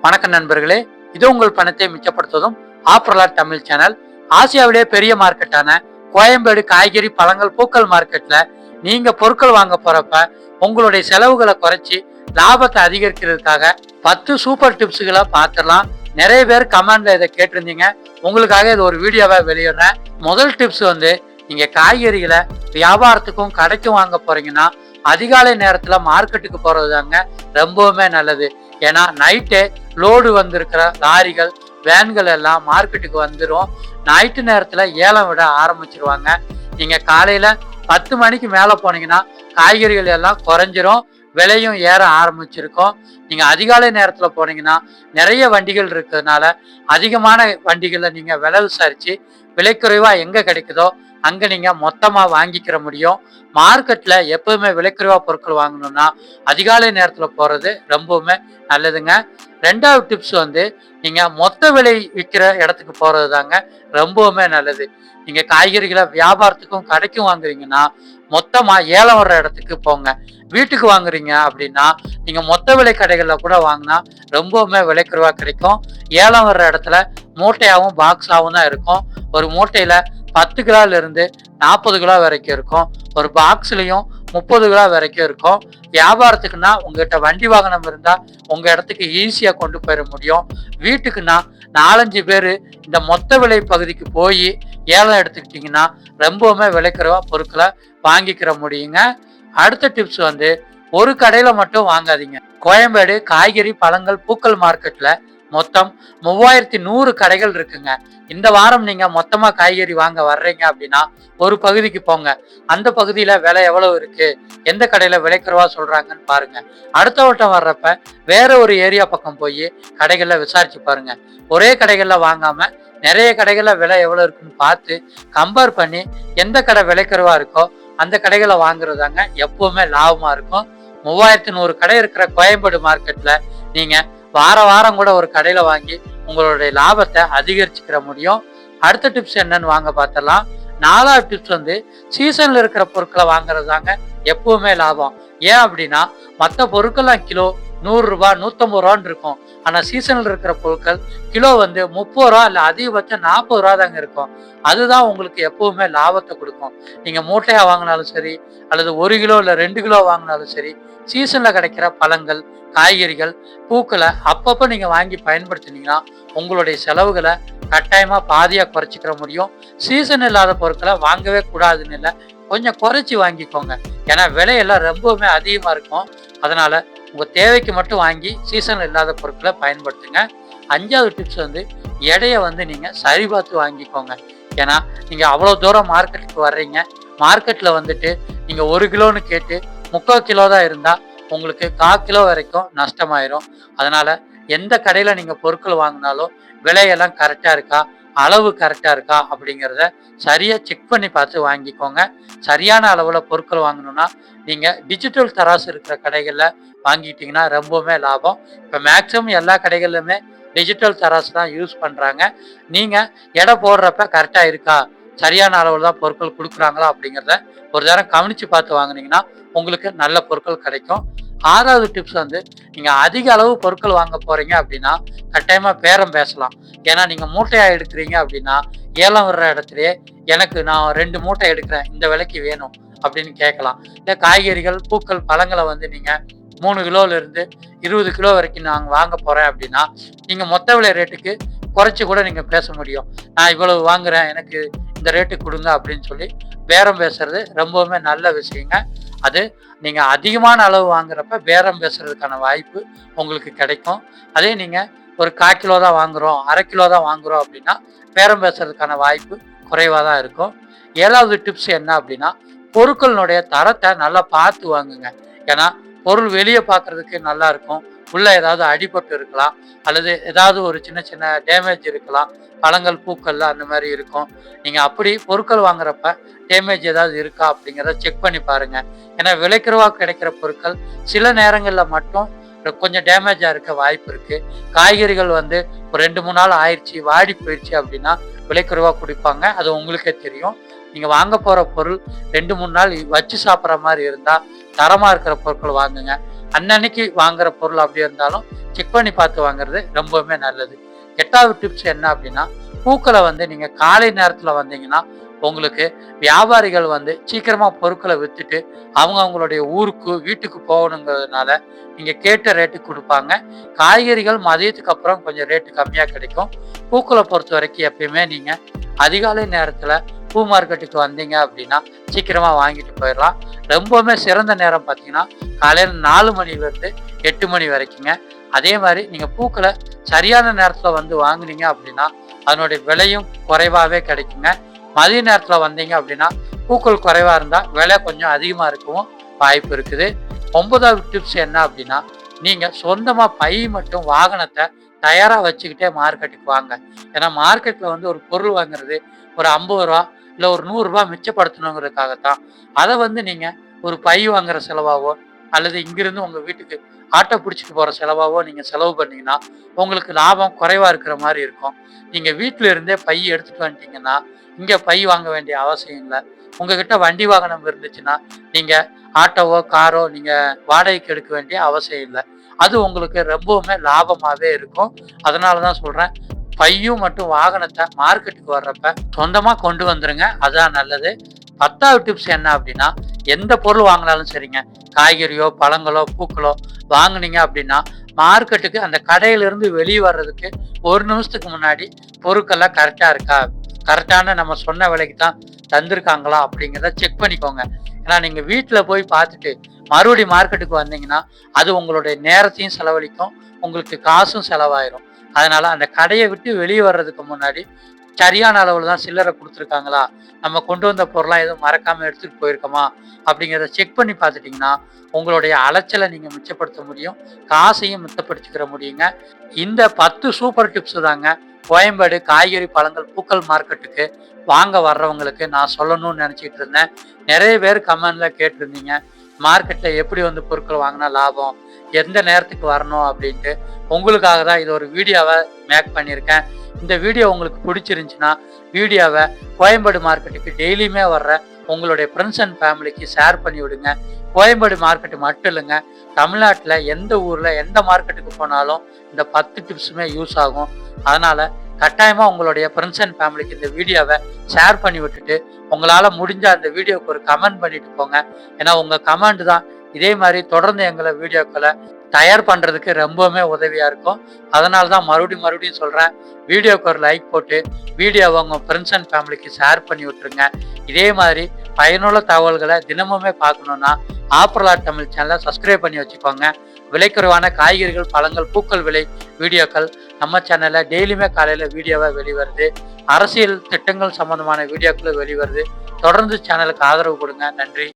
வணக்கம் நண்பர்களே, இது உங்கள் பணத்தை மிச்சப்படுத்துவதும் ஆப்ரலாட் தமிழ் சேனல். ஆசியாவிலே பெரிய மார்க்கெட்டான கோயம்பேடு காய்கறி பழங்கள் பூக்கள் மார்க்கெட்ல நீங்க பொருட்கள் வாங்க போறப்ப உங்களுடைய செலவுகளை குறைச்சி லாபத்தை அதிகரிக்கிறதுக்காக 10 சூப்பர் டிப்ஸுகளை பார்த்துடலாம். நிறைய பேர் கமெண்ட்ல இதை கேட்டிருந்தீங்க, உங்களுக்காக இது ஒரு வீடியோவா வெளியிடுறேன். முதல் டிப்ஸ் நீங்க காய்கறிகளை வியாபாரத்துக்கும் கடைக்கும் வாங்க போறீங்கன்னா அதிகாலை நேரத்துல மார்க்கெட்டுக்கு போறது தாங்க ரொம்பவுமே நல்லது. ஏன்னா நைட்டே லோடு வந்திருக்கிற லாரிகள் வேன்கள் எல்லாம் மார்க்கெட்டுக்கு வந்துடும். நைட்டு நேரத்துல ஏலம் விட ஆரம்பிச்சிருவாங்க. நீங்க காலையில 10 மணிக்கு மேல போனீங்கன்னா காய்கறிகள் எல்லாம் குறைஞ்சிரும், விலையும் ஏற ஆரம்பிச்சிருக்கும். நீங்க அதிகாலை நேரத்துல போனீங்கன்னா நிறைய வண்டிகள் இருக்கிறதுனால அதிகமான வண்டிகளை நீங்க விலை விசாரிச்சு விலை குறைவா எங்க கிடைக்குதோ அங்க நீங்க மொத்தமா வாங்கிக்கிற முடியும். மார்க்கெட்ல எப்பவுமே விலைக்குறைவா பொருட்கள் வாங்கணும்னா அதிகாலை நேரத்துல போறது ரொம்பவுமே நல்லதுங்க. ரெண்டாவது டிப்ஸ் நீங்க மொத்த விலை விற்கிற இடத்துக்கு போறது தாங்க ரொம்பவுமே நல்லது. நீங்க காய்கறிகளை வியாபாரத்துக்கும் கடைக்கும் வாங்குறீங்கன்னா மொத்தமா ஏலம் வர்ற இடத்துக்கு போங்க. வீட்டுக்கு வாங்குறீங்க அப்படின்னா நீங்க மொத்த விலை கடைகள்ல கூட வாங்கினா ரொம்பவுமே விலை குறைவா கிடைக்கும். ஏலம் வர்ற இடத்துல மூட்டையாகவும் பாக்ஸாகவும் தான் இருக்கும். ஒரு மூட்டையில 10 கிலோல இருந்து 40 கிலோ வரைக்கும் இருக்கும். ஒரு பாக்ஸ்லயும் 30 கிலோ வரைக்கும் இருக்கும். வியாபாரத்துக்குன்னா உங்ககிட்ட வண்டி வாகனம் இருந்தா உங்க இடத்துக்கு ஈஸியா கொண்டு போயிட முடியும். வீட்டுக்குன்னா 4-5 பேர் இந்த மொத்த விலை பகுதிக்கு போய் ஏலம் எடுத்துக்கிட்டீங்கன்னா ரொம்பவுமே விலைக்குறைவா பொருட்களை வாங்கிக்கிற முடியுங்க. அடுத்த டிப்ஸ் ஒரு கடையில மட்டும் வாங்காதீங்க. கோயம்பேடு காய்கறி பழங்கள் பூக்கள் மார்க்கெட்ல மொத்தம் 3100 கடைகள் இருக்குங்க. இந்த வாரம் நீங்க மொத்தமா காய்கறி வாங்க வர்றீங்க அப்படின்னா ஒரு பகுதிக்கு போங்க. அந்த பகுதியில விலை எவ்வளவு இருக்கு, எந்த கடையில விலை குறைவா சொல்றாங்கன்னு பாருங்க. அடுத்த வட்டம் வர்றப்ப வேற ஒரு ஏரியா பக்கம் போய் கடைகள்ல விசாரிச்சு பாருங்க. ஒரே கடைகள்ல வாங்காம நிறைய கடைகள்ல விலை எவ்வளவு இருக்குன்னு பார்த்து கம்பேர் பண்ணி எந்த கடை விலை குறைவா இருக்கோ அந்த கடைகளை வாங்குறதாங்க எப்பவுமே லாபமா இருக்கும். 3100 கடை இருக்கிற கோயம்பேடு மார்க்கெட்ல நீங்க வாரம் கூட ஒரு கடையில வாங்கி உங்களுடைய லாபத்தை அதிகரிச்சுக்கிற முடியும். அடுத்த டிப்ஸ் என்னன்னு வாங்க பார்த்தலாம். 4வது டிப்ஸ் சீசன்ல இருக்கிற பொருட்களை வாங்குறது தாங்க எப்பவுமே லாபம். ஏன் அப்படின்னா மற்ற பொருட்கள்லாம் கிலோ 100 ரூபாய் 150 ரூபான்னு இருக்கும். ஆனா சீசன்ல இருக்கிற பொருட்கள் கிலோ 30 ரூபா இல்ல அதிகபட்சம் 40 ரூபா தாங்க இருக்கும். அதுதான் உங்களுக்கு எப்பவுமே லாபத்தை கொடுக்கும். நீங்க மூட்டையா வாங்கினாலும் சரி அல்லது 1 கிலோ இல்ல 2 கிலோ வாங்கினாலும் சரி, சீசன்ல கிடைக்கிற பழங்கள் காய்கறிகள் பூக்களை அப்பப்போ நீங்க வாங்கி பயன்படுத்தினீங்கன்னா உங்களுடைய செலவுகளை கட்டாயமா பாதியா குறைச்சிக்கிற முடியும். சீசன் இல்லாத பொருட்களை வாங்கவே கூடாதுன்னு இல்லை, கொஞ்சம் குறைச்சி வாங்கிக்கோங்க. ஏன்னா விலையெல்லாம் ரொம்பவுமே அதிகமா இருக்கும். அதனால உங்க தேவைக்கு மட்டும் வாங்கி சீசன் இல்லாத பொருட்களை பயன்படுத்துங்க. 5வது டிப்ஸ் எடையை நீங்க சரி பார்த்து வாங்கிக்கோங்க. ஏன்னா நீங்க அவ்வளவு தூரம் மார்க்கெட்டுக்கு வர்றீங்க, மார்க்கெட்ல நீங்க 1 கிலோன்னு கேட்டு 3/4 கிலோ தான் இருந்தா உங்களுக்கு 1/4 கிலோ வரைக்கும் நஷ்டமாயிரும். அதனால எந்த கடையில நீங்க பொருட்கள் வாங்கினாலும் விலையெல்லாம் கரெக்டா இருக்கா, அளவு கரெக்டா இருக்கா அப்படிங்கிறத சரியா செக் பண்ணி பார்த்து வாங்கிக்கோங்க. சரியான அளவுல பொருட்கள் வாங்கணும்னா நீங்க டிஜிட்டல் தராசு இருக்கிற கடைகள்ல வாங்கிட்டீங்கன்னா ரொம்பவுமே லாபம். இப்ப மேக்சிமம் எல்லா கடைகள்லுமே டிஜிட்டல் தராசு தான் யூஸ் பண்றாங்க. நீங்க எடை போடுறப்ப கரெக்டா இருக்கா, சரியான அளவுல தான் பொருட்கள் கொடுக்குறாங்களா அப்படிங்கிறத ஒரு தரம் கவனிச்சு பார்த்து வாங்கினீங்கன்னா உங்களுக்கு நல்ல பொருட்கள் கிடைக்கும். 6வது டிப்ஸ் நீங்க அதிக அளவு பொருட்கள் வாங்க போறீங்க அப்படின்னா கட்டாயமா பேரம் பேசலாம். ஏன்னா நீங்க மூட்டையா எடுக்கிறீங்க அப்படின்னா ஏலம் வர்ற இடத்துலயே எனக்கு நான் 2 மூட்டை எடுக்கிறேன், இந்த விலைக்கு வேணும் அப்படின்னு கேட்கலாம். இல்லை காய்கறிகள் பூக்கள் பழங்களை நீங்க 3 கிலோல இருந்து 20 கிலோ வரைக்கும் நாங்க வாங்க போறேன் அப்படின்னா நீங்க மொத்த விலை ரேட்டுக்கு குறைச்சி கூட நீங்க பேச முடியும். நான் இவ்வளவு வாங்குறேன், எனக்கு இந்த ரேட்டுக்கு கொடுங்க அப்படின்னு சொல்லி பேரம் பேசுறது ரொம்பவுமே நல்ல விஷயங்க. அது நீங்க அதிகமான அளவு வாங்குறப்ப பேரம் பேசுறதுக்கான வாய்ப்பு உங்களுக்கு கிடைக்கும். அதே நீங்க ஒரு 1/4 கிலோ தான் வாங்குறோம், 1/2 கிலோ தான் வாங்குறோம் அப்படின்னா பேரம் பேசுறதுக்கான வாய்ப்பு குறைவா தான் இருக்கும். 7வது டிப்ஸ் என்ன அப்படின்னா பொருட்களினுடைய தரத்தை நல்லா பார்த்து வாங்குங்க. ஏன்னா பொருள் வெளியே பார்க்கறதுக்கு நல்லா இருக்கும், உள்ள ஏதாவது அடிபட்டு இருக்கலாம் அல்லது ஏதாவது ஒரு சின்ன சின்ன டேமேஜ் இருக்கலாம். பழங்கள் பூக்கள்ல அந்த மாதிரி இருக்கும். நீங்க அப்படி பொருட்கள் வாங்குறப்ப டேமேஜ் ஏதாவது இருக்கா அப்படிங்கிறத செக் பண்ணி பாருங்க. ஏன்னா விலைக்குறைவா கிடைக்கிற பொருட்கள் சில நேரங்கள்ல மட்டும் கொஞ்சம் டேமேஜா இருக்க வாய்ப்பு இருக்கு. காய்கறிகள் ஒரு 2-3 நாள் ஆயிடுச்சு வாடி போயிடுச்சு அப்படின்னா விலைக்குறைவா குடிப்பாங்க, அது உங்களுக்கே தெரியும். நீங்க வாங்க போற பொருள் 2-3 நாள் வச்சு சாப்பிட்ற மாதிரி இருந்தா தரமா இருக்கிற பொருட்கள் வாங்குங்க. அன்னன்னைக்கு வாங்குற பொருள் அப்படி இருந்தாலும் செக் பண்ணி பார்த்து வாங்குறது ரொம்பவுமே நல்லது. 8வது டிப்ஸ் என்ன அப்படின்னா, பூக்களை வந்து நீங்க காலை நேரத்துல வந்தீங்கன்னா உங்களுக்கு வியாபாரிகள் வந்து சீக்கிரமா பொருட்களை வித்துட்டு அவங்களுடைய ஊருக்கு வீட்டுக்கு போகணுங்கிறதுனால நீங்க கேட்ட ரேட்டுக்கு கொடுப்பாங்க. காய்கறிகள் மதியத்துக்கு அப்புறம் கொஞ்சம் ரேட்டு கம்மியா கிடைக்கும். பூக்களை பொறுத்த வரைக்கும் எப்பயுமே நீங்க அதிகாலை நேரத்துல பூ மார்க்கெட்டுக்கு வந்தீங்க அப்படின்னா சீக்கிரமா வாங்கிட்டு போயிடலாம். ரொம்பவுமே சிறந்த நேரம் பார்த்தீங்கன்னா காலையில் 4 மணிலேருந்து 8 மணி வரைக்குங்க. அதே மாதிரி நீங்க பூக்களை சரியான நேரத்துல வந்து வாங்குனீங்க அப்படின்னா அதனுடைய விலையும் குறைவாகவே கிடைக்குங்க. மதிய நேரத்தில் வந்தீங்க அப்படின்னா பூக்கள் குறைவா இருந்தால் விலை கொஞ்சம் அதிகமாக இருக்கவும் வாய்ப்பு இருக்குது. 9வது டிப்ஸ் என்ன அப்படின்னா, நீங்கள் சொந்தமாக பை மற்றும் வாகனத்தை தயாராக வச்சுக்கிட்டே மார்க்கெட்டுக்கு வாங்க. ஏன்னா மார்க்கெட்டில் வந்து ஒரு பொருள் வாங்குறது ஒரு 50 ரூபா இல்லை ஒரு 100 ரூபா மிச்சப்படுத்தணுங்கிறதுக்காகத்தான். அதை வந்து நீங்கள் ஒரு பை வாங்குற செலவாவோ அல்லது இங்கிருந்து உங்கள் வீட்டுக்கு ஆட்டோ பிடிச்சிட்டு போகிற செலவாவோ நீங்கள் செலவு பண்ணீங்கன்னா உங்களுக்கு லாபம் குறைவாக இருக்கிற மாதிரி இருக்கும். நீங்கள் வீட்டில் இருந்தே பை எடுத்துகிட்டு வந்துட்டீங்கன்னா இங்கே பை வாங்க வேண்டிய அவசியம் இல்லை. உங்ககிட்ட வண்டி வாகனம் இருந்துச்சுன்னா நீங்கள் ஆட்டோவோ காரோ நீங்கள் வாடகைக்கு எடுக்க வேண்டிய அவசியம் இல்லை. அது உங்களுக்கு ரொம்பவுமே லாபமாகவே இருக்கும். அதனால தான் சொல்கிறேன், பையும் மற்றும் வாகனத்தை மார்க்கெட்டுக்கு வர்றப்ப சொந்தமாக கொண்டு வந்துருங்க, அதான் நல்லது. 10வது டிப்ஸ் என்ன அப்படின்னா, எந்த பொருள் வாங்கினாலும் சரிங்க, காய்கறியோ பழங்களோ பூக்களோ வாங்கினீங்க அப்படின்னா மார்க்கெட்டுக்கு அந்த கடையிலிருந்து வெளியே வர்றதுக்கு 1 நிமிஷத்துக்கு முன்னாடி பொருட்கள்லாம் கரெக்டாக இருக்கா, கரெக்டான நம்ம சொன்ன விலைக்கு தான் தந்திருக்காங்களா அப்படிங்கிறத செக் பண்ணிக்கோங்க. ஏன்னா நீங்கள் வீட்டில் போய் பார்த்துட்டு மறுபடியும் மார்க்கெட்டுக்கு வந்தீங்கன்னா அது உங்களுடைய நேரத்தையும் செலவழிக்கும், உங்களுக்கு காசும் செலவாயிரும். அதனால அந்த கடையை விட்டு வெளியே வர்றதுக்கு முன்னாடி சரியான அளவில் தான் சில்லறை கொடுத்துருக்காங்களா, நம்ம கொண்டு வந்த பொருளாக எதுவும் மறக்காமல் எடுத்துகிட்டு போயிருக்கோமா அப்படிங்கிறத செக் பண்ணி பார்த்துட்டிங்கன்னா உங்களுடைய அலைச்சலை நீங்கள் மிச்சப்படுத்த முடியும், காசையும் மிச்சப்படுத்திக்கிற முடியுங்க. இந்த 10 சூப்பர் டிப்ஸ் தாங்க கோயம்பேடு காய்கறி பழங்கள் பூக்கள் மார்க்கெட்டுக்கு வாங்க வர்றவங்களுக்கு நான் சொல்லணும்னு நினச்சிக்கிட்டு இருந்தேன். நிறைய பேர் கமெண்ட்ல கேட்டிருந்தீங்க, மார்க்கெட்டில் எப்படி வந்து பொருட்கள் வாங்கினா லாபம், எந்த நேரத்துக்கு வரணும் அப்படின்ட்டு. உங்களுக்காக தான் இது ஒரு வீடியோவை மேக் பண்ணியிருக்கேன். இந்த வீடியோ உங்களுக்கு பிடிச்சிருந்துச்சுன்னா வீடியோவை கோயம்பேடு மார்க்கெட்டுக்கு டெய்லியுமே வர்ற உங்களுடைய ஃப்ரெண்ட்ஸ் அண்ட் ஃபேமிலிக்கு ஷேர் பண்ணி விடுங்க. கோயம்பேடு மார்க்கெட்டு மட்டும் இல்லைங்க, தமிழ்நாட்டில் எந்த ஊரில் எந்த மார்க்கெட்டுக்கு போனாலும் இந்த 10 டிப்ஸுமே யூஸ் ஆகும். அதனால் கட்டாயமாக உங்களுடைய ஃப்ரெண்ட்ஸ் அண்ட் ஃபேமிலிக்கு இந்த வீடியோவை ஷேர் பண்ணி விட்டுட்டு உங்களால் முடிஞ்ச அந்த வீடியோவுக்கு ஒரு கமெண்ட் பண்ணிட்டு போங்க. ஏன்னா உங்கள் கமெண்ட் தான் இதே மாதிரி தொடர்ந்து எங்களை வீடியோக்களை தயார் பண்ணுறதுக்கு ரொம்பவுமே உதவியாக இருக்கும். அதனால தான் மறுபடியும் சொல்கிறேன், வீடியோவுக்கு ஒரு லைக் போட்டு வீடியோவை உங்கள் ஃப்ரெண்ட்ஸ் அண்ட் ஃபேமிலிக்கு ஷேர் பண்ணி விட்டுருங்க. இதே மாதிரி பயனுள்ள தகவல்களை தினமுமே பார்க்கணுன்னா ஆப்ரலாட் தமிழ் சேனலை சப்ஸ்கிரைப் பண்ணி வச்சுக்கோங்க. விலைக்குறைவான காய்கறிகள் பழங்கள் பூக்கள் விலை வீடியோக்கள் நம்ம சேனலில் டெய்லியுமே காலையில் வீடியோவை வெளிவருது. அரசியல் திட்டங்கள் சம்பந்தமான வீடியோக்களும் வெளிவருது. தொடர்ந்து சேனலுக்கு ஆதரவு கொடுங்க. நன்றி.